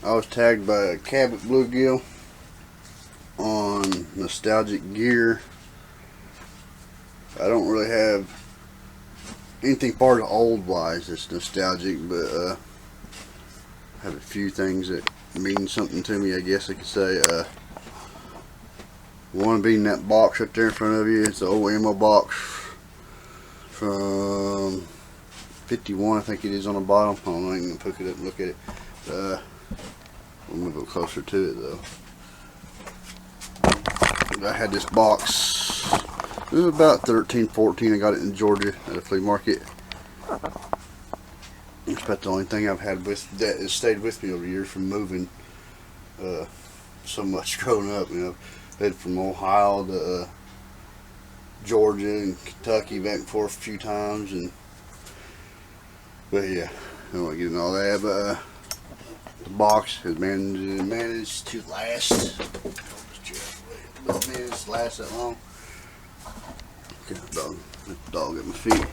I was tagged by a Cabot Bluegill on nostalgic gear. I don't really have anything far as old wise that's nostalgic, but I have a few things that mean something to me, I guess I could say. One being that box right there in front of you. It's the old ammo box from 51, I think it is, on the bottom. I don't know, I ain't gonna pick it up and look at it. We'll move it closer to it though. I had this box, it was about 13, 14. I got it in Georgia at a flea market. It's about the only thing I've had with that has stayed with me over the years from moving so much growing up. You know, been from Ohio to Georgia and Kentucky, back and forth a few times, but yeah, I don't want to get into all that. But the box has managed to last. Managed to last that long. Get the dog at my feet.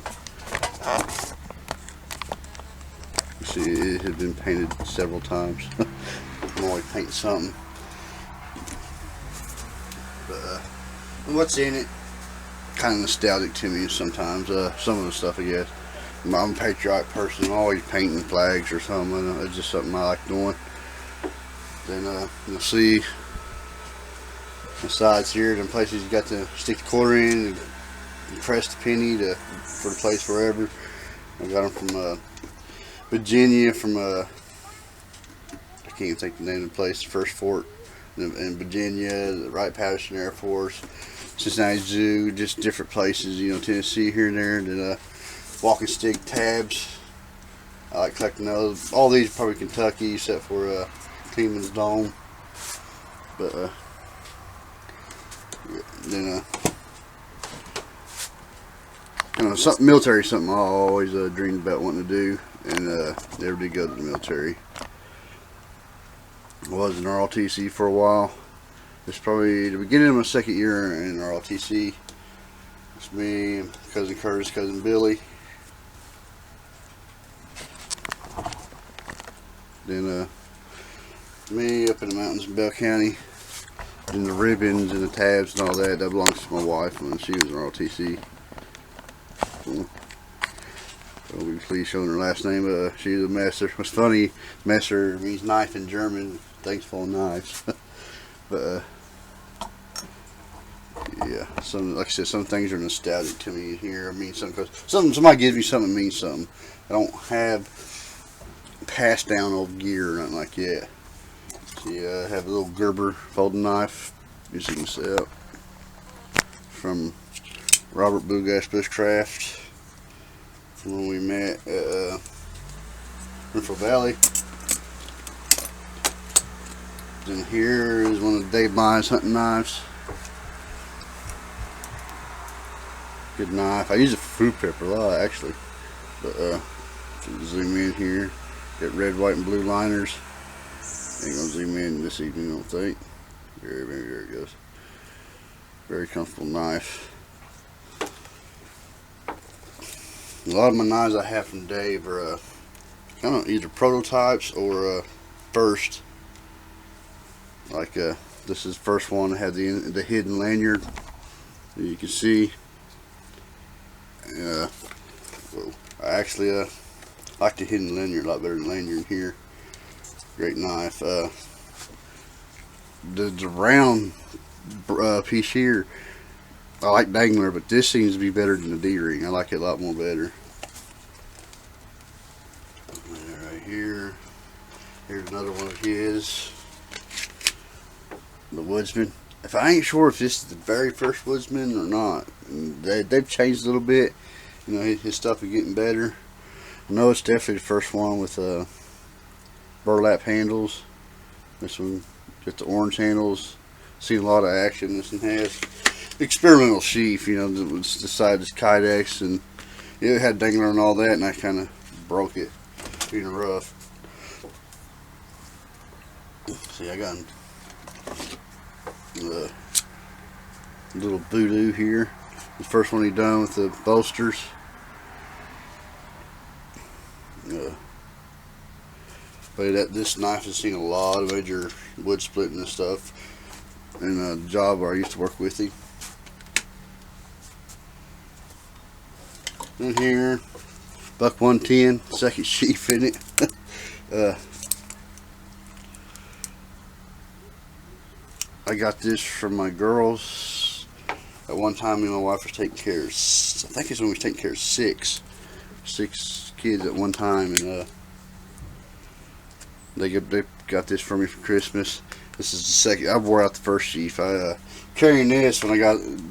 You see, it has been painted several times. I'm always painting something. But what's in it? Kind of nostalgic to me sometimes. Some of the stuff, I guess. I'm a patriotic person. I'm always painting flags or something. It's just something I like doing. Then you'll see the sides here, the places you got to stick the quarter in and press the penny for the place forever. I got them from Virginia, from I can't even think the name of the place, the first fort in Virginia, the Wright-Patterson Air Force, Cincinnati Zoo, just different places, you know, Tennessee here and there. And then walking stick tabs, I like collecting those. All these are probably Kentucky, except for Cleveland's Dome. But yeah, then you know, something military, something I always dreamed about wanting to do, and never did go to the military. I was in ROTC for a while. It's probably the beginning of my second year in ROTC. It's me, cousin Curtis, cousin Billy. Then me up in the mountains in Bell County. And the ribbons and the tabs and all that, that belongs to my wife when she was in ROTC. I'll be pleased showing her last name. She's a messer. What's funny, messer means knife in German. Thanks for knives. But yeah, like I said, some things are nostalgic to me here. I mean, because somebody gives me something that means something. I don't have passed down old gear or nothing like that. See, I have a little Gerber folding knife, as you can see up, from Robert Bluegrass Bushcraft, from when we met at Riffle Valley. Then here is one of Dave Bynes hunting knives. Good knife. I use it for food pepper a lot, actually. But zoom in here. Got red, white, and blue liners. Ain't gonna zoom in this evening, I don't think. There it goes. Very comfortable knife. A lot of my knives I have from Dave are kind of either prototypes or first. Like this is the first one that had the hidden lanyard. You can see. I actually like the hidden lanyard a lot better than lanyard here. Great knife. The round piece here, I like dangler, but this seems to be better than the D-ring. I like it a lot more better. Right here. Here's another one of his. The Woodsman. If I ain't sure if this is the very first Woodsman or not, they've changed a little bit. You know, his stuff is getting better. I know it's definitely the first one with burlap handles. This one got the orange handles. Seen a lot of action. This one has experimental sheath. You know, that was decided to Kydex, and it had dangler and all that, and I kind of broke it being rough. See, I got a little voodoo here. The first one he done with the bolsters. But this knife has seen a lot of major wood splitting and stuff. In a job where I used to work with him. In here, buck 110, second sheaf in it. I got this from my girls. At one time, me and my wife was taking care of, I think it's when we was taking care of six kids at one time, and they got this for me for Christmas. This is the second. I wore out the first sheaf. I carrying this when I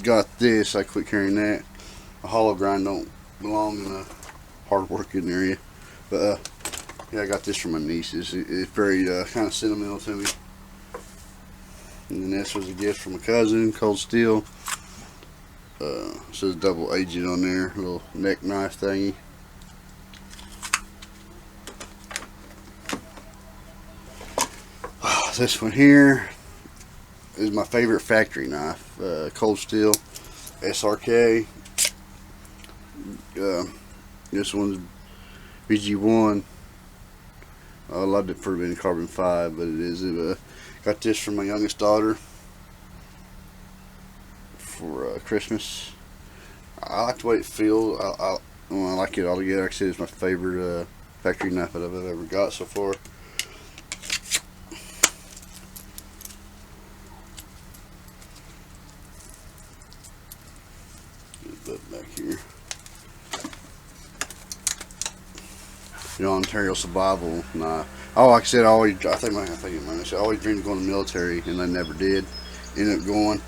got this. I quit carrying that. A hollow grind don't belong in a hard working area. But yeah, I got this from my nieces. It's very kind of sentimental to me. And then this was a gift from a cousin, cold steel. Says double agent on there, little neck knife thingy. This one here is my favorite factory knife, cold steel, SRK. This one's BG1. I loved it for being carbon 5, but it is. Got this from my youngest daughter for Christmas. I like the way it feels. I like it all together. Like I said, it's my favorite factory knife that I've ever got so far. Back here, Ontario survival knife. Oh, like I said, I always dreamed of going to the military, and I never did. Ended up going.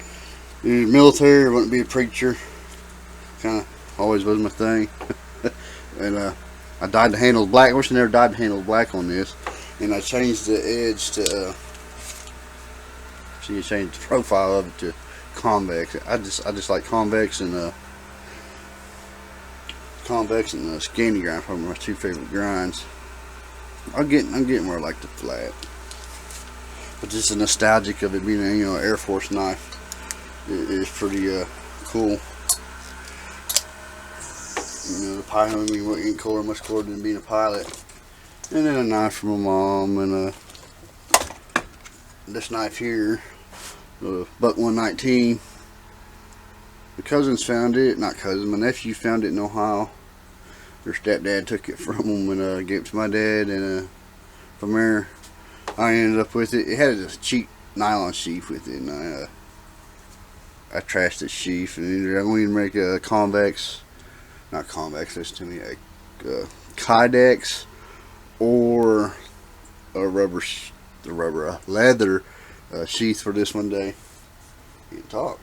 In the military, I wanted to be a preacher. Kind of always was my thing. And I dyed the handle black. I wish I never dyed the handle black on this. And I changed the edge to. See, you changed the profile of it to convex. I just like convex and scanny grind, probably my two favorite grinds. I'm getting where I like the flat, but just the nostalgic of it being a Air Force knife is pretty cool. The pilot, ain't cooler, much cooler than being a pilot. And then a knife from my mom, and this knife here, buck 119. The cousins found it, not cousins, my nephew found it in Ohio. Their stepdad took it from him and gave it to my dad, and from there I ended up with it. It had a cheap nylon sheath with it, and I trashed the sheath, and either I'm going to make a listen to me, a Kydex or a leather sheath for this one day. You can talk.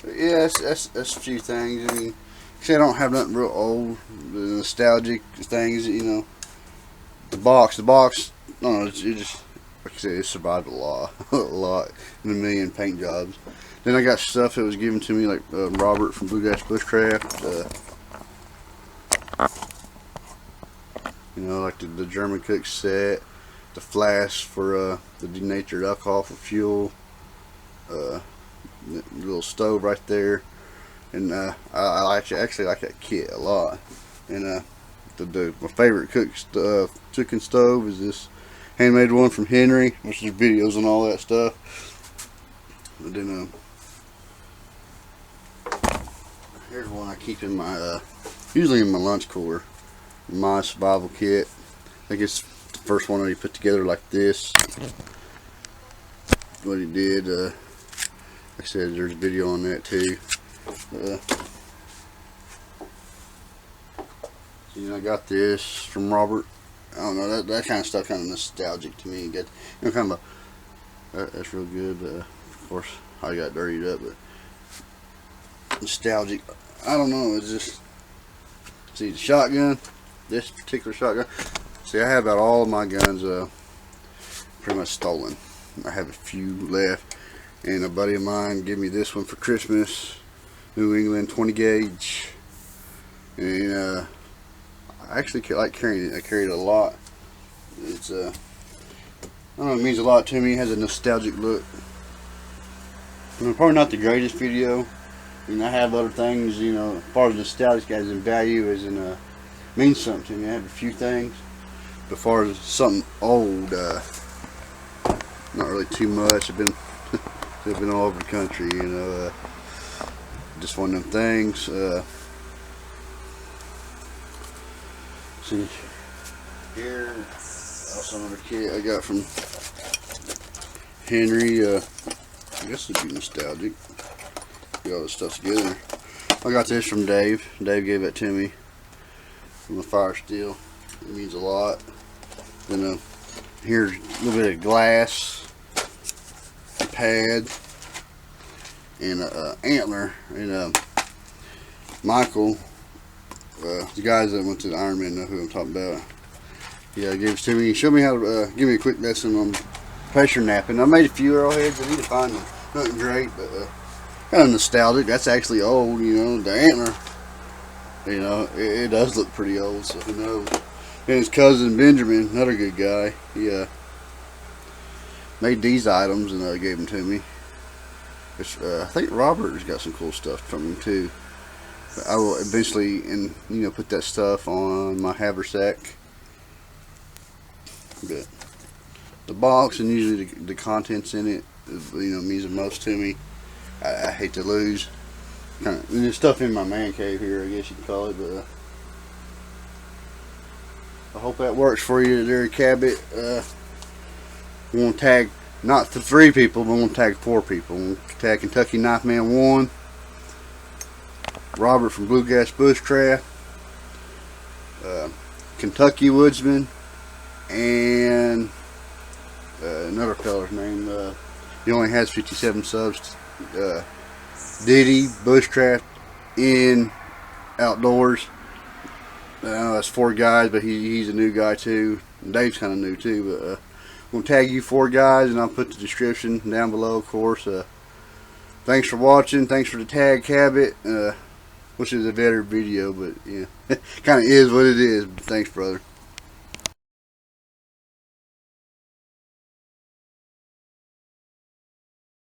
Yeah, that's a few things. I mean, see, I don't have nothing real old, the nostalgic things. The box. No, it just, like I said, it survived a lot in a million paint jobs. Then I got stuff that was given to me, like Robert from Bluegrass Bushcraft. Like the German cook set, the flask for the denatured alcohol for fuel. The little stove right there, and I actually like that kit a lot. And my favorite cooking stove is this handmade one from Henry, which is videos and all that stuff. But then here's one I keep in my usually in my lunch cooler, my survival kit. I think it's the first one that he put together like this. What he did. Like I said, there's a video on that too. I got this from Robert. I don't know, that kind of stuff kind of nostalgic to me. Get kind of that's real good. Of course, I got dirtied up, but nostalgic. I don't know. It's just see the shotgun. This particular shotgun. See, I have about all of my guns pretty much stolen. I have a few left. And a buddy of mine gave me this one for Christmas, New England 20 gauge, and I actually like carrying it. I carry it a lot. It's I don't know, it means a lot to me. It has a nostalgic look. Probably not the greatest video. I have other things, as far as nostalgic as in value, as in means something to me. I have a few things, as far as something old, not really too much. I've been I've been all over the country, you know. Just one of them things. See here, also another kit I got from Henry. I guess it'd be nostalgic. Get all this stuff together. I got this from Dave. Dave gave it to me from the fire steel. It means a lot. Then here's a little bit of glass, a pad, and an antler. And Michael, the guys that went to the Ironman know who I'm talking about. Yeah, he gave it to me. He showed me how to give me a quick lesson on pressure napping. I made a few arrowheads. I need to find them. Nothing great, but kind of nostalgic. That's actually old, you know. The antler, you know, it does look pretty old, so who knows. And his cousin Benjamin, another good guy, he made these items and gave them to me. Which, I think Robert has got some cool stuff from him too. But I will eventually, put that stuff on my haversack. But the box and usually the contents in it, means the most to me. I hate to lose. There's stuff in my man cave here, I guess you can call it, but I hope that works for you there, Cabot. We want to tag not 3 people, but we want to tag 4 people. We want to tag Kentucky Knife Man 1, Robert from Bluegrass Bushcraft, Kentucky Woodsman, and another feller's name. He only has 57 subs. Diddy Bushcraft in Outdoors. I know that's 4 guys, but he's a new guy too. Dave's kind of new too. But we'll tag you 4 guys, and I'll put the description down below, of course. Thanks for watching. Thanks for the tag, Cabot. Which is a better video, but yeah, kind of is what it is. Thanks, brother.